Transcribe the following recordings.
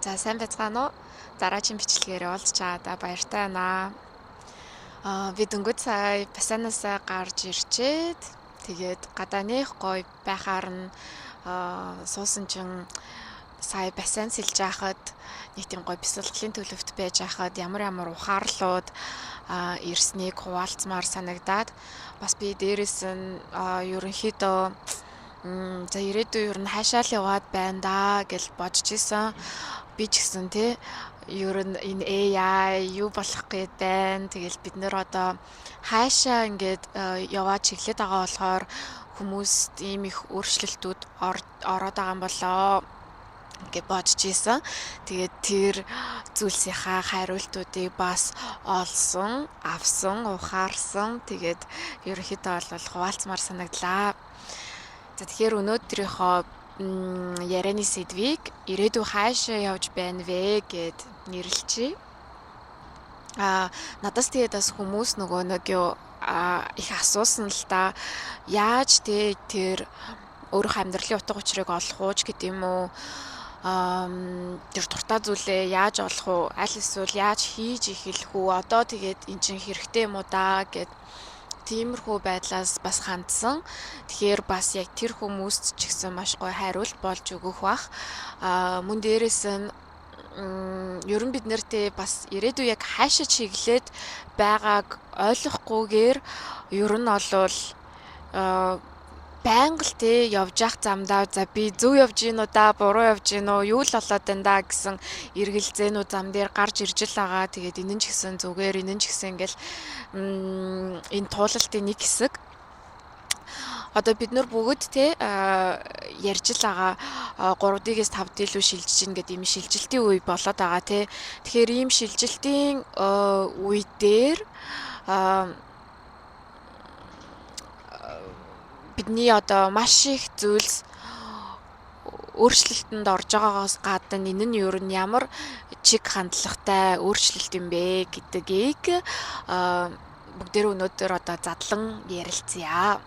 За сайн байцгаана уу? Дараагийн бичлэгээр уулзч байгаадаа баяртай байна. Би дөнгөж сая бассейнаасаа гарч ирчээд тэгээд гадаа нэх гоё байхаар нь суусан чинь сая бассейн сэлж яхад нэг тийм гоё бясалгалын төлөвт байж хахад ямар ухаарлууд ирснийг хуваалцмаар санагдаад бас би дээрэс нь ерөнхийдөө за ирээдүйн ер нь хаашаа л яваад байна даа гэж бодож исэн. Би ч гэсэн тий ер нь энэ AI юу болох гээд байна. Тэгэл бид нэр одоо хаашаа ингээд яваад чиглээд байгаа болохоор хүмүүст ийм их өөрчлөлтүүд ороод байгаа юм болоо гэж бодож исэн. Тэгээд тэр зүйлсийнхаа хариултуудыг бас олсон, авсан, ухаарсан. Тэгээд ерөнхийдөө бол хуваалцмаар санагдлаа. За тэгэхээр өнөөдрийнхөө ярианы сэдвийг ирээдүй хаашаа явж байна вэ гэд нэрлэчихье. Надаас тэгээд бас хүмүүс нөгөө нэг их асуусан л та яаж тэр өөрийнхөө амьдралын утга учирыг олох уу ч гэдэг юм уу, тэр дуртай зүйлээ яаж олох уу, аль эсвэл яаж хийж эхэлэх үү, одоо тэгээд эн чинь хэрэгтэй юм уу даа гэд тиймэрхүү байдлаас бас хандсан. Тэгэхээр бас яг тэр хүмүүст ч гэсэн маш гоё хариулт болж өгөх бах. Мөн дээрээс нь ер нь бид нартэй бас ирээдүй яг хаашаа чиглээд байгааг ойлгохгүйгээр ер нь олвол байнга л те явж явах замдаа за би зөв явж гин үү да буруу явж гин үү юу л болоод байна да гэсэн эргэлзээнүүд зам дээр гарч ирж л байгаа. Тэгээд энэ нь ч гэсэн зүгээр, энэ нь ч гэсэн ингээл энэ туулалтын нэг хэсэг. Одоо бид нар бүгд те ярьж л байгаа 3D-гээс 5D рүү шилжиж гин гэдэг ийм шилжилтийн үе болоод байгаа те. Тэгэхээр ийм шилжилтийн үе дээр бидний одоо маш их зүйлс өөрчлөлтөнд орж байгаагаас гадна энэ нь ер нь ямар чиг хандлагатай өөрчлөлт юм бэ гэдгийг бүгдээ өнөөдөр одоо задлан ярилцъя.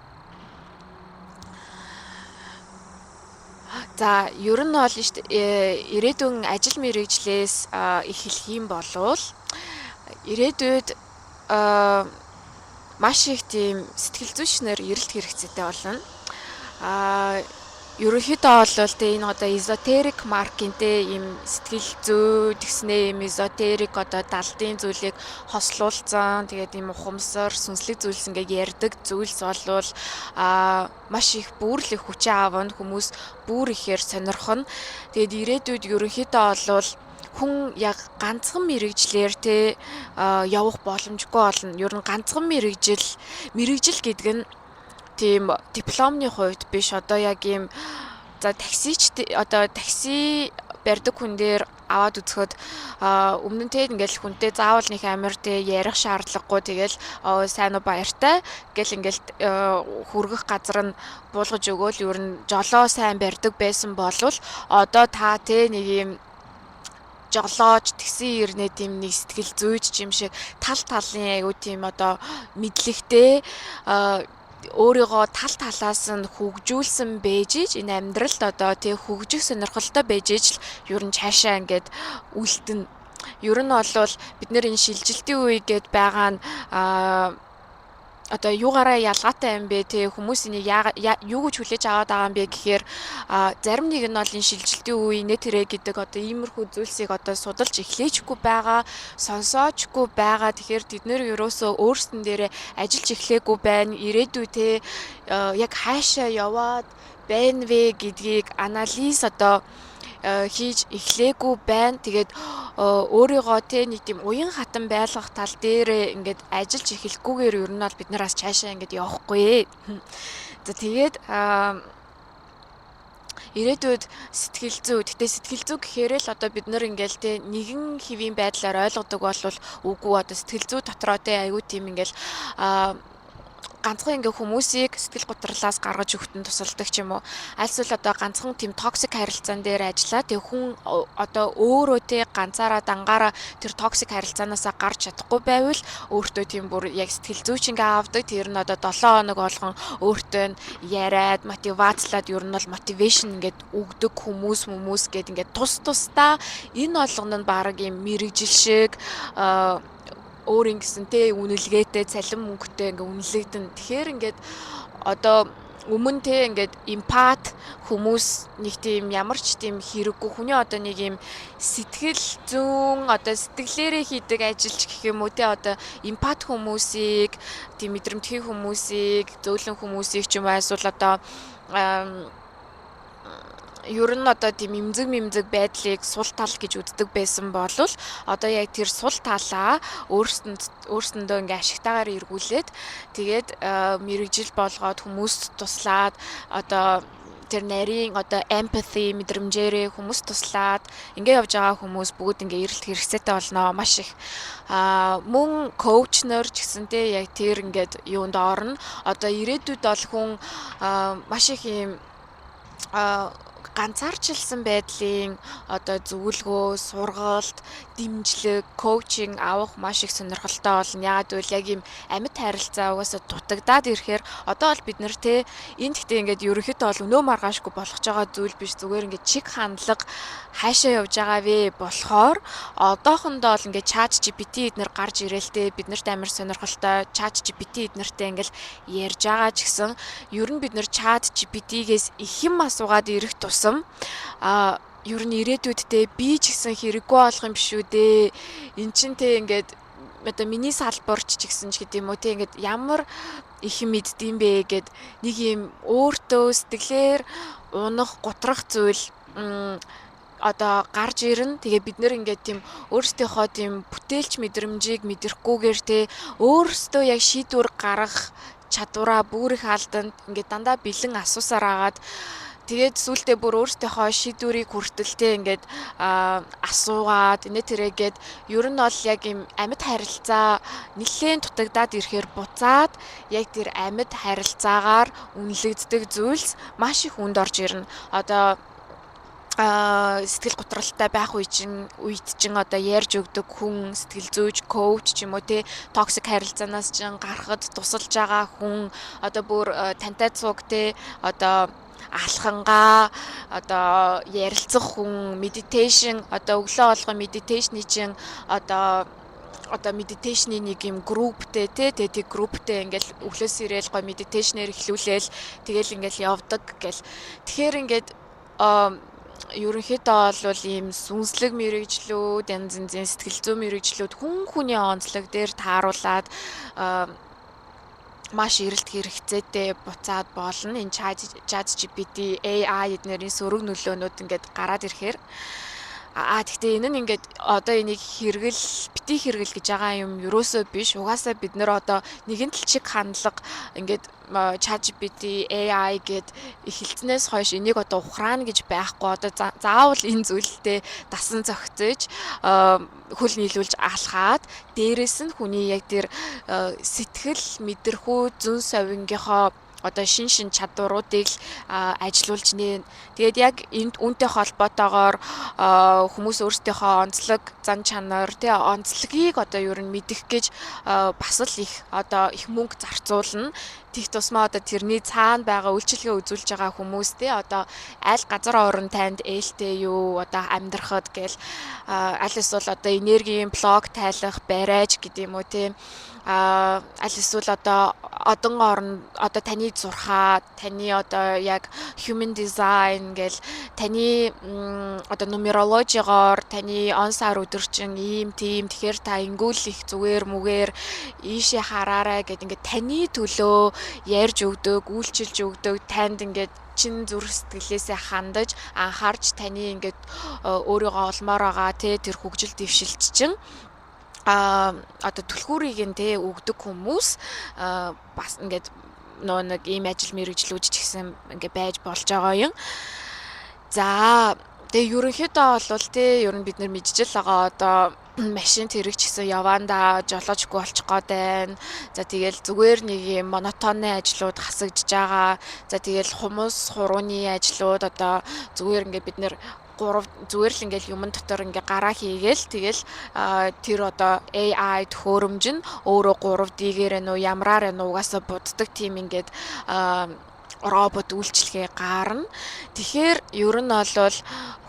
За ер нь бол шүү дээ ирээдүйн ажил мэргэжлээс эхлэх юм болвол ирээдүйд маш их тийм сэтгэл зүйчнэр эрэлт хэрэгцээтэй болно. Ерөнхийдөө бол тэ энэ одоо эзотерик маркинтэй ийм сэтгэл зүй тэгснээ ийм эзотерик одоо далдын зүйлийг хослуулсан тэгээд ийм ухамсар сүнслэг зүйлс ингээ ярьдаг зүйлс болвол маш их бүрл их хүчээ аавна, хүмүүс бүр ихээр сонирхно. Тэгээд ирээдүйд ерөнхийдөө бол хүн яг ганцхан мэрэгжлэр те явах боломжгүй болно. Ер нь ганцхан мэрэгжил гэдэг нь тийм дипломны хувьд биш. Одоо яг ийм за такси барьдаг хүн дээр аваад үзэхэд өмнө нь тэгээд ингээл хүнтэй заавал нэг амар те ярих шаардлагагүй тэгэл сайн уу баяртай гэл ингээл хүргэх газар нь буулгаж өгөөл ер нь жолоо сайн барьдаг байсан болвол одоо та те нэг ийм жолооч тэгсэн ирнэ тийм нэг сэтгэл зүйч юм шиг тал талын аягүй тийм одоо мэдлэгтэй өөрийгөө тал талаас нь хөгжүүлсэн байж ич энэ амьдралд одоо тий хөгжих сонирхолтой байж ич л ер нь цаашаа ингээд үлдэн. Ер нь бол бид нэр энэ шилжилтийн үе гээд байгаа нь одоо юугаараа ялгаатай юм бэ те хүмүүс энийг юу гэж хүлээж аваад байгаа юм бэ гэхээр зарим нэг нь бол энэ шилжилтийн үе нэтэрэ гэдэг одоо иймэрхүү зүйлсийг одоо судалж эхлэжгүй байгаа, сонсоочгүй байгаа. Тэгэхээр тэд нэр ерөөсөө өөрсдөн дээрээ ажиллаж эхлэегүй байна. Ирээдүй те яг хаашаа яваад байна вэ гэдгийг анализ одоо хийж эхлэегүй байна. Тэгээд өөрийгөө те нэг тийм уян хатан байлгах тал дээр ингээд ажиллаж эхлэхгүйгээр ер нь бол бид нараас цаашаа ингээд явахгүй. За тэгээд ирээдүйд сэтгэл зүй. Гэтэ сэтгэл зүй гэхээр л одоо бид нар ингээл те нэгэн хэвийн байдлаар ойлгодог болвол үгүй одоо сэтгэл зүй дотроо те аюу тийм ингээл ганцхан ингээ хүмүүсийг сэтгэл гутралаас гаргаж өгөхөд нь тусалдаг ч юм уу. Аль эсвэл одоо ганцхан тийм токсик харилцаан дээр ажиллаа. Тэг хүн одоо өөрөө те ганцаараа дангаараа тэр токсик харилцаанаасаа гарч чадахгүй байвал өөртөө тийм бүр яг сэтгэл зүйч ингээ авдаг. Тэр нь одоо 7 хоног болгон өөртөө нь яриад мотивацлаад ер нь бол мотивашн ингээд өгдөг хүмүүс гээд ингээд тусдаа энэ болгоно нь баг юм мэрэгжил шиг өөр ингэсэн те үнэлгээтэй цалин мөнгөтэй ингээ үнэлэгдэн. Тэгэхээр ингээд одоо өмнө те ингээд эмпат хүмүүс нэг тийм ямар ч тийм хэрэггүй хүний одоо нэг юм сэтгэл зүүн одоо сэтгэлээрээ хийдэг ажилч гэх юм уу те одоо эмпат хүмүүсийг тийм мэдрэмтгий хүмүүсийг зөөлөн хүмүүсийг ч юм уу эсвэл одоо ер нь одоо тийм эмзэг байдлыг сул тал гэж үздэг байсан болвол одоо яг тэр сул талаа өөрсөндөө ингээ ашигтайгаар эргүүлээд тэгээд мэрэгжил болгоод хүмүүст туслаад одоо тэр нарийн одоо empathy мэдрэмжээрээ хүмүүс туслаад ингээ явж байгаа хүмүүс бүгд ингээ эрэлт хэрэгцээтэй болно маш их. Мөн коучнер ч гэсэнтэй яг тэр ингээд юунд орно. Одоо ирээдүйд бол хүн маш их юм ганцаарчилсан байдлын одоо зөвлөгөө, сургалт, дэмжлэг, коучинг авах маш их сонирхолтой болно. Яагаад гэвэл яг ийм амьд харилцаа угаасаа дутагдаад ирэхээр одоо бол бид нар те энэ гэхдээ ингээд ерөнхийдөө бол өнөө маргаашгүй болгож байгаа зүйл биш. Зүгээр ингээд чиг хандлага хаашаа явж байгаа вэ болохоор одоохондоо бол ингээд чат GPT эднэр гарч ирээлтэй биднэрт амар сонирхолтой чат GPT эднэртэй ингээд ярьж байгаа ч гэсэн ер нь бид нар чат GPT-гээс их юм асуугаад ирэх тусам ер нь ирээдүйдтэй би ч гэсэн хэрэггүй болох юм биш үү дээ. Эн чин те ингээд одоо миний салбарч ч гэсэн ч гэдэм үү те ингээд ямар их мэддэм бэ гэд нэг юм өөртөө сэтгэлээр унах гутрах зүйл одоо гарч ирнэ. Тэгээ бид нэр ингээд тийм өөрсдийнхөө тийм бүтээлч мэдрэмжийг мэдрэхгүйгээр те өөрсдөө яг шийдвэр гаргах чадвараа бүр их алданд ингээд дандаа бэлэн асуусаар агаад тэгээд сүултээ бүр өөртөөхөө шийдвэрийг хүртэлтэй ингээд асуугаад инээ тэрэгээд ер нь бол яг юм амьд харилцаа нэлээд дутагдаад ирэхээр буцаад яг тэр амьд харилцаагаар үнэлэгддэг зүйлс маш их үнд орж ирнэ. Одоо сэтгэл готролтой байх үед чинь одоо ярьж өгдөг хүн сэтгэл зүйч коуч ч юм уу те токсик харилцаанаас чинь гарахад тусалж байгаа хүн одоо бүр тантай цуг те одоо алхангаа одоо ярилцах хүн медитейшн одоо өглөө болгон медитейшний чинь одоо медитейшний нэг юм групптэй те тэг групптэй ингээл өглөөс ирээл гоо медитейшнээр эхлүүлээл тэгэл ингээл явдаг гэл. Тэгэхээр ингээд ерөнхийдөө бол ийм сүнслэг мэрэгжлүүд, янз янзын сэтгэл зүйн мэрэгжлүүд хүний онцлог дээр тааруулаад маш эрэлт хэрэгцээтэй буцаад болно. Энэ chat GPT, AI эднэрийн сөрөг нөлөөнүүд ингээд гараад ирэхээр гэхдээ энэ нь ингээд одоо энийг бити хэрэгэл гэж байгаа юм ерөөсөө биш. Угаасаа бид нэр одоо нэгэн чиг хандлага ингээд chat GPT, AI гэд эхэлснээс хойш энийг одоо ухраана гэж байхгүй. Одоо заавал энэ зүйлтэй дасан зохицож хөл нийлүүлж алхаад дээрэс нь хүний яг тэр сэтгэл мэдрэхүй зүн совингийнхоо одоо шин чадваруудыг ажилуулж нээн. Тэгээд яг энд үүнтэй холбоотойгоор хүмүүс өөрсдийнхөө онцлог зан чанар тий онцлогийг одоо ер нь мэдэх гэж бас л их мөнгө зарцуулна. Тих тусмаа одоо тэрний цаана байгаа үйлчилгээ үзүүлж байгаа хүмүүс тий одоо аль газар орон танд ээлтэй юу одоо амьдрахад гэл аль эсвэл одоо энергийн блог тайлах барайж гэдэг юм уу тий аль эсвэл одоо одон орн одоо таны зурхаа таны одоо яг human design гэл таны одоо нумерологиогоор таны он сар өдөржин ийм тийм тэгэхээр та ингүүл их зүгээр мүгээр ийшээ хараарай гэд ингээд таны төлөө ярьж өгдөг, үйлчилж өгдөг танд ингээд чин зүрх сэтгэлээсээ хандаж анхаарч таны ингээд өөрийгөө олмоор байгаа тэр хөгжил дэвшилт чинь одоо түлхүүрийг нь те өгдөг хүмүүс бас ингээд нэг ийм ажил мэргэжлүүд ч гэсэн ингээд байж болж байгаа юм. За тэгээ ерөнхийдөө бол те ер нь бид нар мэдчихэл байгаа одоо машин тэрэг ч гэсэн явандаа жолоочгүй болчих гээд байна. За тэгэл зүгээр нэг юм монотонны ажлууд хасагдж байгаа. За тэгэл хумс хурууны ажлууд одоо зүгээр ингээд бид нэр гурав зүгээр л ингээл юмн дотор ингээ гараа хийгээл тэгэл тэр одоо AI төхөөрөмж нь өөрөө 3D-гээр нь уу ямраар нь угаасаа буддаг тийм ингээд робот үйлчлэгээ гарна. Тэгэхээр ер нь бол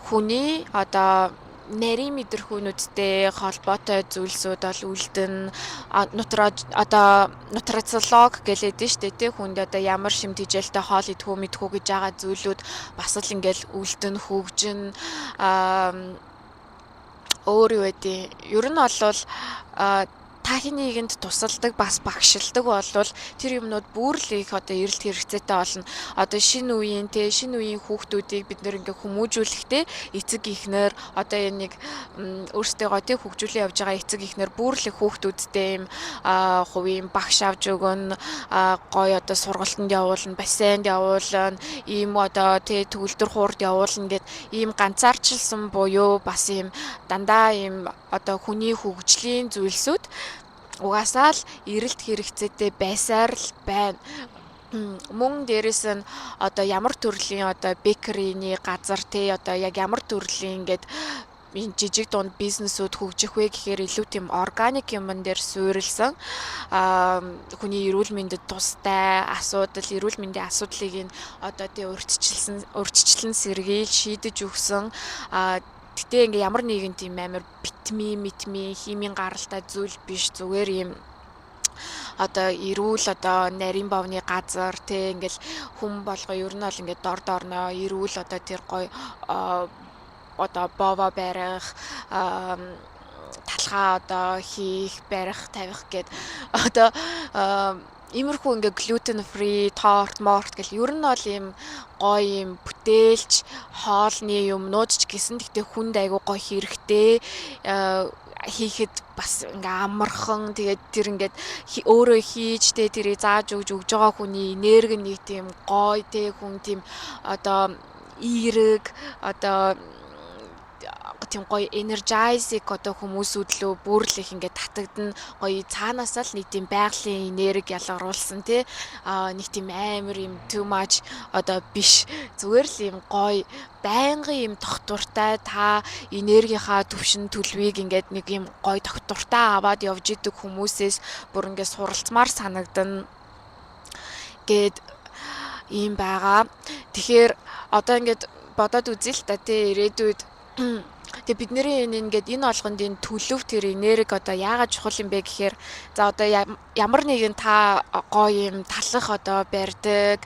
хүний одоо нарийн мэдрэхүүнүүдтэй холбоотой зүйлсүүд бол үлдэн одоо нутрициолог гэлээд нь штэ тий хүнд одоо ямар шим тэжээлтэй хоол идэхүү мэдхүү гэж байгаа зүйлүүд бас л ингээл үлдэн хөгжин өөр юу байдیں۔ Ер нь бол та хэнийг тусалдаг бас багшилдаг болвол тэр юмнууд бүр л их одоо эрэлт хэрэгцээтэй болно. Одоо шинэ үеийн хүүхдүүдийг бид нэр ингээ хүмүүжүүлэхдээ эцэг эхнэр одоо энэ нэг өөрсдөө тий хөгжүүлэн явж байгаа эцэг эхнэр бүр л хүүхдүүдтэй юм хувийн багш авч өгөн гоё одоо сургалтанд явуулна, бассейнд явуулна, ийм одоо тий төгөлдөр хуурд явуулна гэд ийм ганцаарчилсан буюу бас ийм дандаа ийм одоо хүний хөгжлийн зүйлсүүд угаасаа л эрэлт хэрэгцээтэй байсаар л байна. Мөн дээрэс нь одоо ямар төрлийн одоо бэкерийн газар тий одоо яг ямар төрлийн ингээд энэ жижиг дунд бизнесүүд хөгжих вэ гэхээр илүү тийм органик юмн дээр суурилсан хүний эрүүл мэндэд тустай эрүүл мэндийн асуудлыг энэ одоо тий урьдчилан сэргийл шийдэж өгсөн гэтээ ингээ ямар нэгэн тийм амар витамин, химийн гаралтай зүйл биш зүгээр юм одоо эрүүл одоо нарийн бовны газар тий ингээл хүм болго ер нь бол ингээ дор доорноо эрүүл одоо тэр гоё одоо бово барих талхаа одоо хийх барих тавих гэд одоо иймэрхүү ингээ gluten free торт гэл ер нь бол ийм гоё юм бүтээлч хоолны юмнууд ч гэсэн тэгтээ хүнд айгуу гоё хэрэгтэй хийхэд бас ингээ амархан тэгээд тэр ингээд өөрөө хийж тэрийг зааж өгж байгаа хүний энерги нэг тийм гоё хүн тийм одоо эерэг одоо тийм гоё энержайзик одоо хүмүүсүүд лөө бүр л их ингээд татагдана гоё цаанаасаа л нэг тийм байгалийн энерги ялгаруулсан тий нэг тийм амар юм too much одоо биш зүгээр л юм гоё байнгын юм тогтвортой та энергийнхаа төвшин төлөвийг ингээд нэг юм гоё тогтвортой аваад явж идэг хүмүүсээс бүр ингээд суралцмаар санагдана гэд ийм байгаа. Тэгэхээр одоо ингээд бодоод үзье л та тий ирээдүйд тэгээ бидний ингээд энэ олгонд энэ төлөв тэр энерги одоо яагаад чухал юм бэ гэхээр за одоо ямар нэгэн та гоё юм талах одоо барьдаг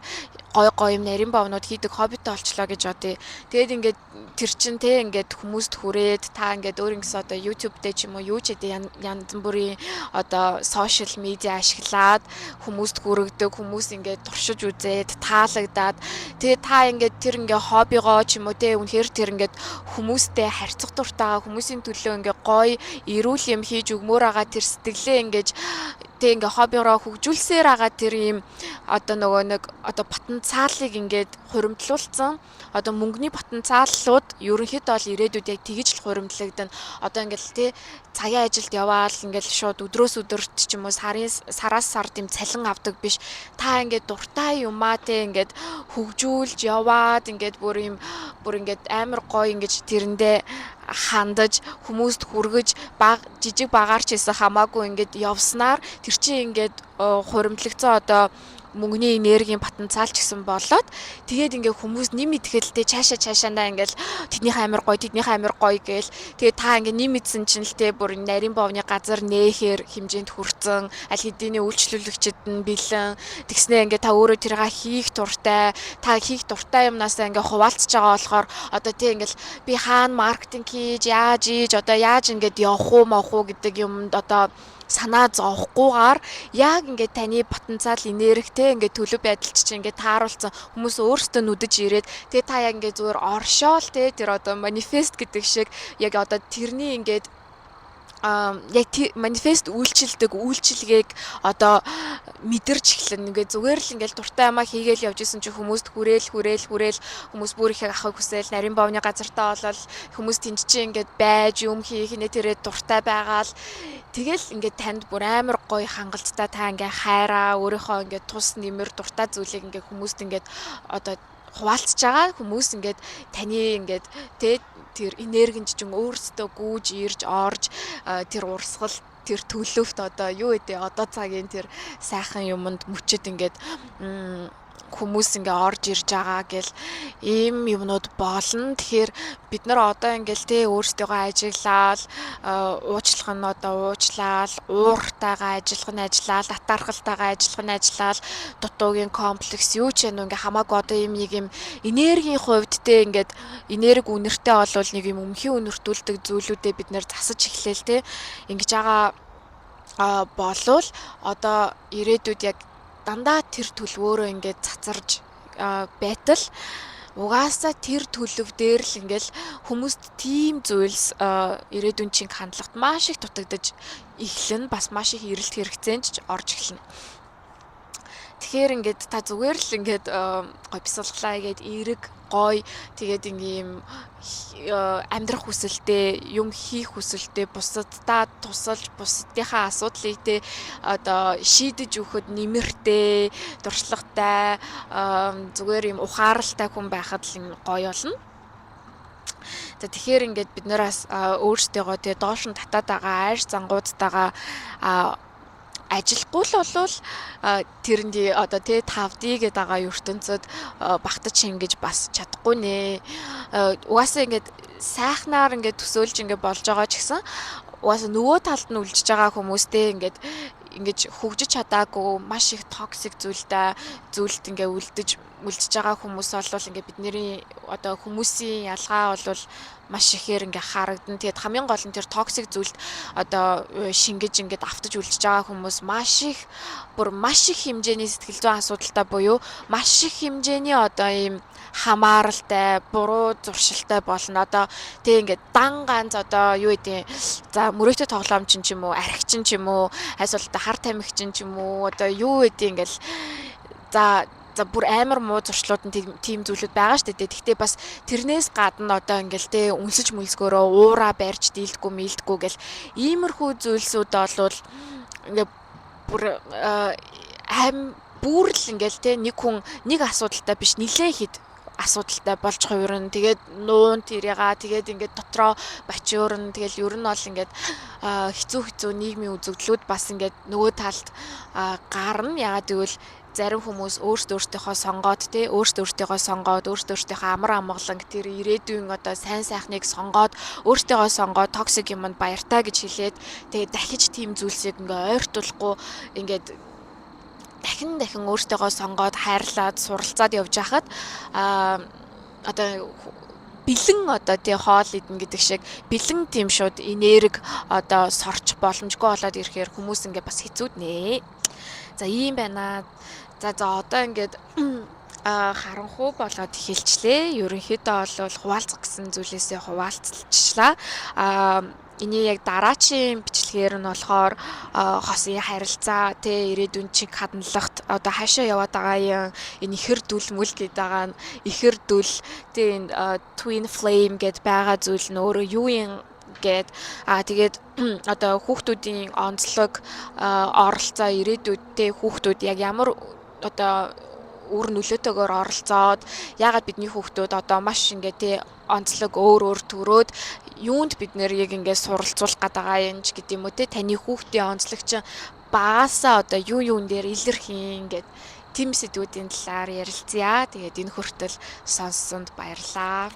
гоё юм нарийн бовнууд хийдэг хоббитой олчлоо гэж бодъё. Тэгээд ингээд тэр чин те ингээд хүмүүст хүрээд та ингээд өөрөнгөс одоо YouTube дээр ч юм уу юу ч гэдэг янз бүрийн одоо сошиал медиа ашиглаад хүмүүст хүргэдэг хүмүүс ингээд туршиж үзээд таалагдаад тэгээд та ингээд тэр ингээд хоббигоо ч юм уу те үнэхээр тэр ингээд хүмүүстэй харьцах дуртай хүмүүсийн төлөө ингээд гоё эрүүл юм хийж өгмөр байгаа тэр сэтгэлээ ингээд тэг ингээ хоббироо хөгжүүлсээр байгаа тэр ийм одоо нөгөө нэг одоо потенциалыг ингээд хуримтлуулсан одоо мөнгөний потенциалууд ерөнхийдөө бол ирээдүйд яг тэгж л хуримтлагдана. Одоо ингээл тий цагийн ажилд яваал ингээл шууд өдрөөс өдөрт ч юм уу сараас сар тийм цалин авдаг биш. Та ингээд дуртай юмаа тий ингээд хөгжүүлж яваад ингээд бүр ингээд амар гоё ингээд тэрэндээ хандаж хүмүүст хүргэж жижиг багаарч хийсэн хамаагүй ингээд явснаар тэр чинь ингээд хуримтлагдсан одоо мөнгөний энергийн потенциал ч гэсэн болоод тэгээд ингээ хүмүүс нэм идэхэлтэй цаашаандаа ингээл тэднийх амар гоё гээл тэгээд та ингээ нэм идсэн чинь л те бүр нарийн бовны газар нээхээр хэмжээнд хүрсэн аль хэдийн үйлчлүүлэгчид нь бэлэн тэгснээ ингээ та өөрөө тэрийг хийх дуртай юмнасаа ингээ хуваалцж байгаа болохоор одоо те ингээл би хаана маркетинг хийж яаж ингээд явах уу гэдэг юмд одоо санаа зовхгүйгээр яг ингээд таны потенциал энергитэй ингээд төлөв байдалч чинь ингээд тааруулсан хүмүүс өөрсдөө нүдэж ирээд тэгээ та яг ингээд зүгээр оршоол те тэр одоо манифест гэдэг шиг яг одоо тэрний ингээд яг манифест үйлчилдэг үйлчилгээг одоо мэдэрч эхлэн ингээд зүгээр л ингээд дуртай амаа хийгээл явж исэн чи хүмүүст хүрээл хүмүүс бүр их ахыг хүсэл нарийн бовны газартаа болол хүмүүс тэнд чи ингээд байж юм хийх нэ тэрэ дуртай байгаал тэгэл ингээд танд бүр амар гоё хангалттай та ингээд хайраа өөрийнхөө ингээд тус нэмэр дуртай зүйлийг ингээд хүмүүст ингээд одоо хуваалцж байгаа хүмүүс ингээд таны ингээд тэ тэр энергинч чинь өөрсдөө гүйж ирж орж тэр урсгал тэр төлөвт одоо юу гэдэг одоо цагийн тэр сайхан юмд мөчөд ингээд хүмүүс ингээ орж ирж байгаа гэл ийм юмнууд болно. Тэгэхээр бид нар одоо ингээл тэ өөрсдийгөө ажиглал уучлах нь одоо уучлал, ууртайгаа ажиллах нь ажиллал, атаархалтайгаа ажиллах нь ажиллал, дутуугийн комплекс юу ч юм ингээ хамаагүй одоо ийм нэг юм энергийн хувьд тэ ингээд энерги үнэртэй болвол нэг юм өмхийн үнэртүүлдэг зүйлүүдээ бид нэр засаж эхлээл тэ ингэж байгаа болвол одоо ирээдүйд яг дандаа тэр төлөвөөрөө ингээд цацарж байтал угаасаа тэр төлөв дээр л ингээл хүмүүст тийм зүйлс ирээдүйн чинь хандлагт маш их дутагдаж эхлэн бас маш их эрэлт хэрэгцээнд ч орж эхэлнэ. Тэгэхээр ингээд та зүгээр л ингээд гой бясалгалаа гээд эерэг гой тэгээд ингээм амьдрах хүсэлтэй юм хийх хүсэлтэй бусаддаа тусалж бусдынхаа асуудлыг тэ одоо шийдэж өгөхөд нэмэртэй дуршлагатай зүгээр юм ухааралтай хүн байхад л гоё болно. За тэгэхээр ингээд бид нараас өөрсдийгөө тэ доош нь татаад байгаа айр зангуудтайгаа ажиллахгүй л болвол тэрэнд одоо тэ 5D гэдэг байгаа ертөнцид багтаж ингэж бас чадахгүй нэ. Угаасаа ингээд сайхнаар ингээд төсөөлж ингээд болж байгаа ч гэсэн угаасаа нөгөө талд нь үлжиж байгаа хүмүүстэй ингээд ингэж хөгжиж чадаагүй маш их токсик зүйлд ингээд үлдэж байгаа хүмүүс бол ингээд бидний одоо хүмүүсийн ялгаа бол маш ихээр ингээ харагдан. Тэгээд хамгийн гол нь тэр токсик зүйлд одоо шингэж ингээд автаж үлдэж байгаа хүмүүс маш их хэмжээний сэтгэл зүйн асуудалтай буюу маш их хэмжээний одоо ийм хамааралтай, буруу зуршилтай болно. Одоо тэг ингээд дан ганц одоо юу гэдэг за мөрөөдө тоглоомч ч юм уу, архичин ч юм уу, хайсвал одоо хар тамхичин ч юм уу, одоо юу гэдэг ингээл за бүр амар муу зуршлууд нь тийм зүйлүүд байгаа шүү дээ. Гэхдээ бас тэрнээс гадна одоо ингээл тэ үнсэж мүлсгөөрөө уураа барьж дийлдэггүй гэл иймэрхүү зүйлсүүд болвол ингээ бүр л ингээл тэ нэг хүн нэг асуудалтай биш нилээ хэд асуудалтай болж хувирна. Тэгээд нуун тэрийгаа тэгээд ингээд дотроо бачуурна. Тэгэл ер нь бол ингээд хэцүү нийгмийн үзэгдлүүд бас ингээд нөгөө талд гарна. Ягаад гэвэл зарим хүмүүс өөртөө сонгоод өөртөө амар амгалан тэр ирээдүйн одоо сайн сайхныг сонгоод өөртөө сонгоод токсик юмд баяртай гэж хэлээд тэгээд дахиж тийм зүйлсийг ингээ ойртуулахгүй ингээд дахин өөртөө сонгоод хайрлаад суралцаад явж хахад одоо бэлэн одоо тий хоол идэн гэдэг шиг бэлэн тийм шууд энерги одоо сорч боломжгүй болоод ирэхээр хүмүүс ингээ бас хэцүүд нэ. За ийм байна. За одоо ингээд харанхуй болоод эхэлчлээ. Ерөнхийдөө бол хуваалцах гэсэн зүйлээсээ хуваалцчихлаа. Эний яг дараачийн бичлэгээр нь болохоор хосын харилцаа тэ ирээдүйн чиг хандлагт одоо хаашаа яваад байгаа энэ ихэр дүл мүл гэдэг байгаа нь ихэр дүл тэ twin flame гэд байгаа зүйл нь өөрөө юу юм гээд тэгээд одоо хүүхдүүдийн онцлог оролцоо ирээдүйдээ хүүхдүүд яг ямар одоо үр нөлөөтэйгээр оролцоод ягаад бидний хүүхдүүд одоо маш ингээ тий онцлог өөр төрөөд юунд бид нэр яг ингээ суралцуулах гэдэг юм ч гэдэм үү те таны хүүхдийн онцлог чинь багасаа одоо юун дээр илэрхийн гэд тийм сэдвүүдийн талаар ярилцъя. Тэгээд энэ хүртэл сонссонд баярлалаа.